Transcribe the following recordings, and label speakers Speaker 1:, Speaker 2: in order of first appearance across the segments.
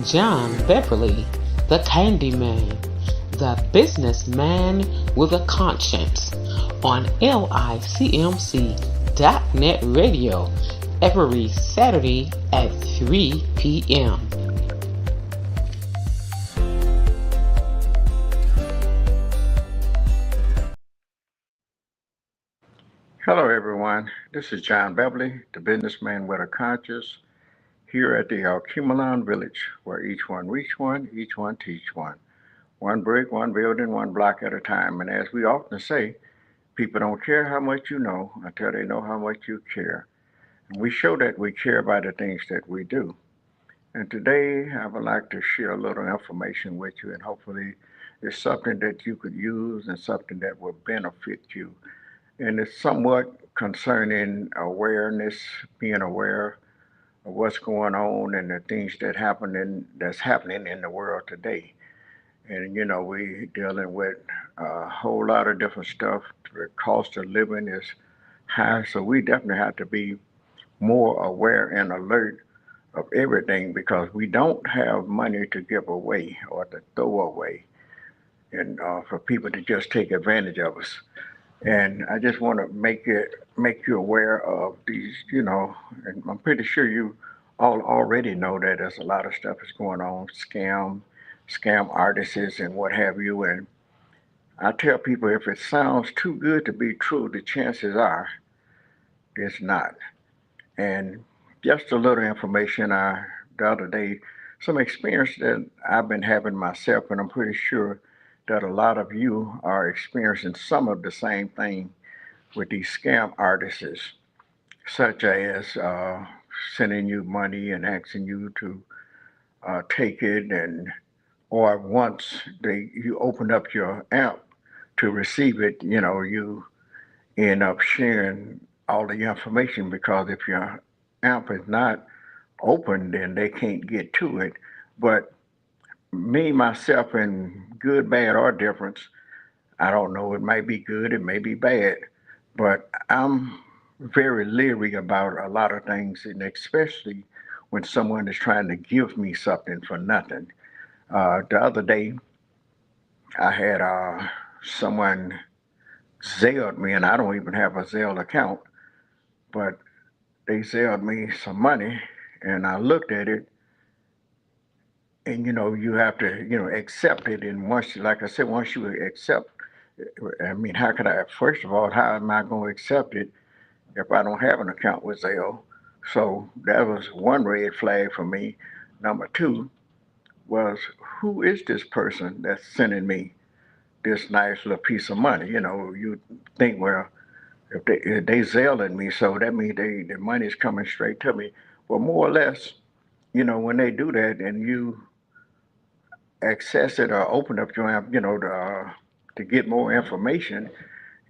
Speaker 1: John Beverly, the Candyman, the businessman with a conscience, on LICMC.net radio every Saturday at 3 p.m.
Speaker 2: Hello, everyone. This is John Beverly, the businessman with a conscience, here at the Alcumalon Village, where each one reach one, each one teach one. One brick, one building, one block at a time. And as we often say, people don't care how much you know until they know how much you care. And we show that we care by the things that we do. And today, I would like to share a little information with you, and hopefully, it's something that you could use and something that will benefit you. And it's somewhat concerning awareness, being aware of what's going on and the things that's happening in the world today. And we dealing with a whole lot of different stuff. The cost of living is high, so we definitely have to be more aware and alert of everything because we don't have money to give away or to throw away, and for people to just take advantage of us. And I just want to make you aware of these, and I'm pretty sure you all already know that there's a lot of stuff that's going on, scam artists and what have you. And I tell people if it sounds too good to be true, the chances are it's not. And just a little information the other day, some experience that I've been having myself, and I'm pretty sure that a lot of you are experiencing some of the same thing with these scam artists, such as sending you money and asking you to take it, and or once you open up your app to receive it, you end up sharing all the information because if your app is not open, then they can't get to it. But me, myself, and good, bad, or difference, I don't know. It might be good, it may be bad, but I'm very leery about a lot of things, and especially when someone is trying to give me something for nothing. The other day, I had someone Zelled me, and I don't even have a Zelle account, but they Zelled me some money, and I looked at it, and you have to accept it, and once, like I said, once you accept, I mean, how could I? First of all, how am I going to accept it if I don't have an account with Zelle? So that was one red flag for me. Number two was, who is this person that's sending me this nice little piece of money? You think, well, if they Zelling me, so that means the money's coming straight to me. Well, more or less, when they do that and you access it or open up your app, to get more information,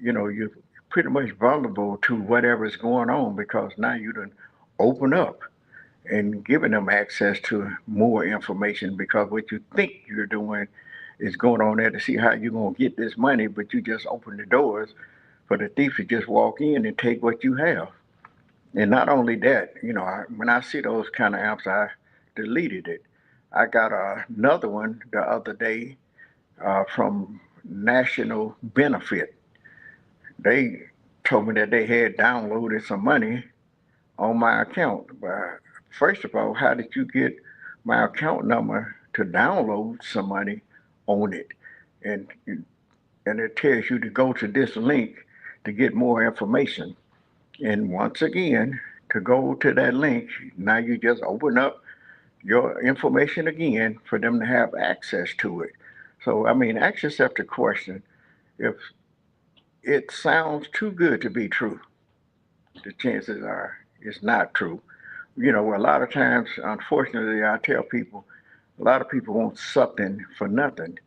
Speaker 2: you're pretty much vulnerable to whatever's going on because now you done open up and giving them access to more information because what you think you're doing is going on there to see how you're going to get this money, but you just open the doors for the thief to just walk in and take what you have. And not only that, when I see those kind of apps, I deleted it. I got another one the other day from National Benefit. They told me that they had downloaded some money on my account. But first of all, how did you get my account number to download some money on it? And and it tells you to go to this link to get more information. And once again, to go to that link, now you just open up your information again for them to have access to it. So I mean, ask yourself the question: if it sounds too good to be true, the chances are it's not true. A lot of times, unfortunately, I tell people, a lot of people want something for nothing.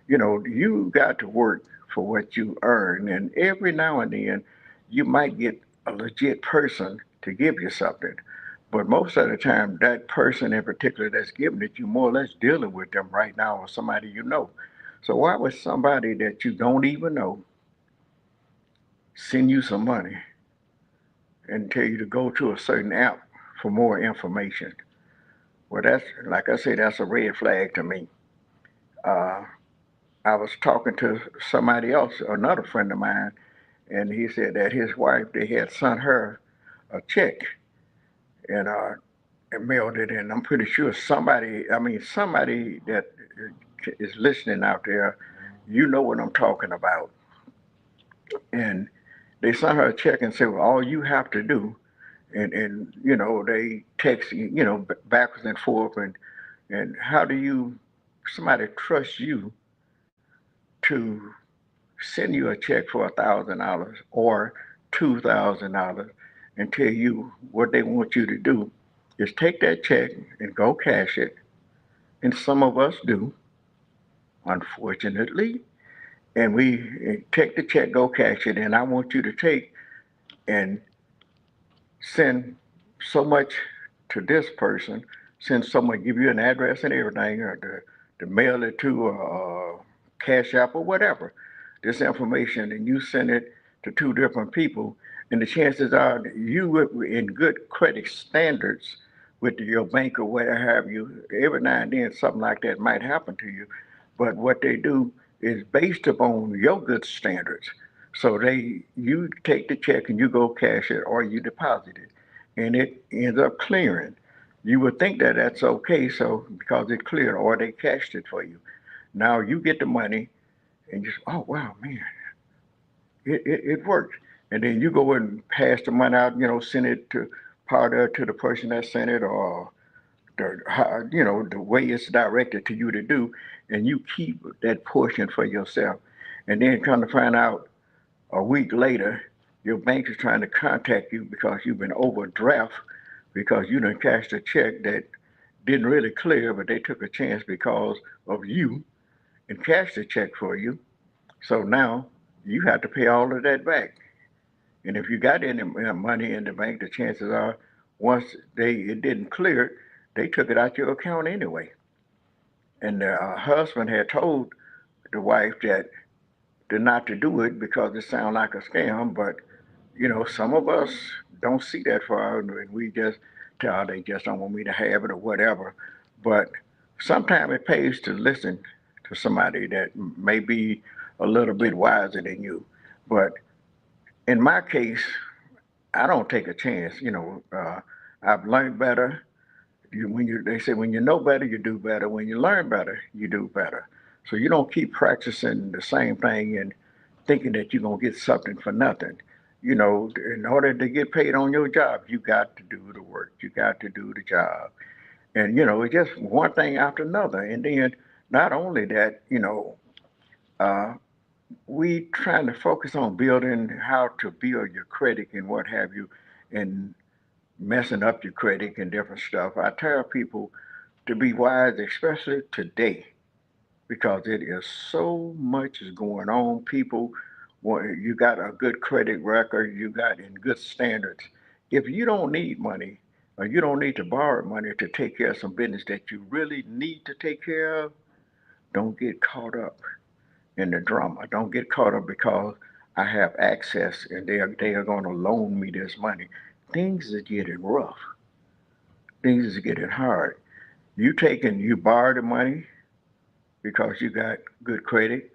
Speaker 2: You got to work for what you earn, and every now and then, you might get a legit person to give you something. But most of the time, that person in particular that's giving it, you more or less dealing with them right now or somebody you know. So why would somebody that you don't even know send you some money and tell you to go to a certain app for more information? Well, that's like I say, that's a red flag to me. Uh, I was talking to somebody else, another friend of mine, and he said that his wife they had sent her a check and and mailed it in. I'm pretty sure somebody, I mean somebody that is listening out there, you know what I'm talking about. And they sent her a check and said, well, all you have to do, and you know they text backwards and forth, and how do you somebody trust you to send you a check for $1,000 or $2,000 and tell you what they want you to do is take that check and go cash it. And some of us do, unfortunately. And we take the check, go cash it, and I want you to take and send so much to this person, send someone, give you an address and everything, or to mail it to a Cash App or whatever, this information, and you send it to two different people, and the chances are you in good credit standards with your bank or whatever have you, every now and then something like that might happen to you. But what they do is based upon your good standards. So you take the check and you go cash it or you deposit it, and it ends up clearing. You would think that that's okay, so because it cleared or they cashed it for you. Now you get the money and just oh wow man, it worked. And then you go and pass the money out, send it to part of it to the person that sent it or the way it's directed to you to do, and you keep that portion for yourself. And then come to find out a week later, your bank is trying to contact you because you've been overdraft because you done cashed a check that didn't really clear, but they took a chance because of you and cashed the check for you. So now you have to pay all of that back. And if you got any money in the bank, the chances are once it didn't clear, they took it out your account anyway. And the husband had told the wife that not to do it because it sounded like a scam, but some of us don't see that far, and we just tell they just don't want me to have it or whatever. But sometimes it pays to listen to somebody that may be a little bit wiser than you. But in my case, I don't take a chance. I've learned better. They say when you know better, you do better. When you learn better, you do better. So you don't keep practicing the same thing and thinking that you're gonna get something for nothing. In order to get paid on your job, you got to do the work. You got to do the job. And it's just one thing after another. And then not only that, uh, we trying to focus on building how to build your credit and what have you, and messing up your credit and different stuff. I tell people to be wise, especially today, because it is so much is going on. People, well, you got a good credit record, you got in good standards. If you don't need money or you don't need to borrow money to take care of some business that you really need to take care of, don't get caught up in the drama. Don't get caught up because I have access and they are going to loan me this money. Things are getting rough. Things are getting hard. You borrow the money because you got good credit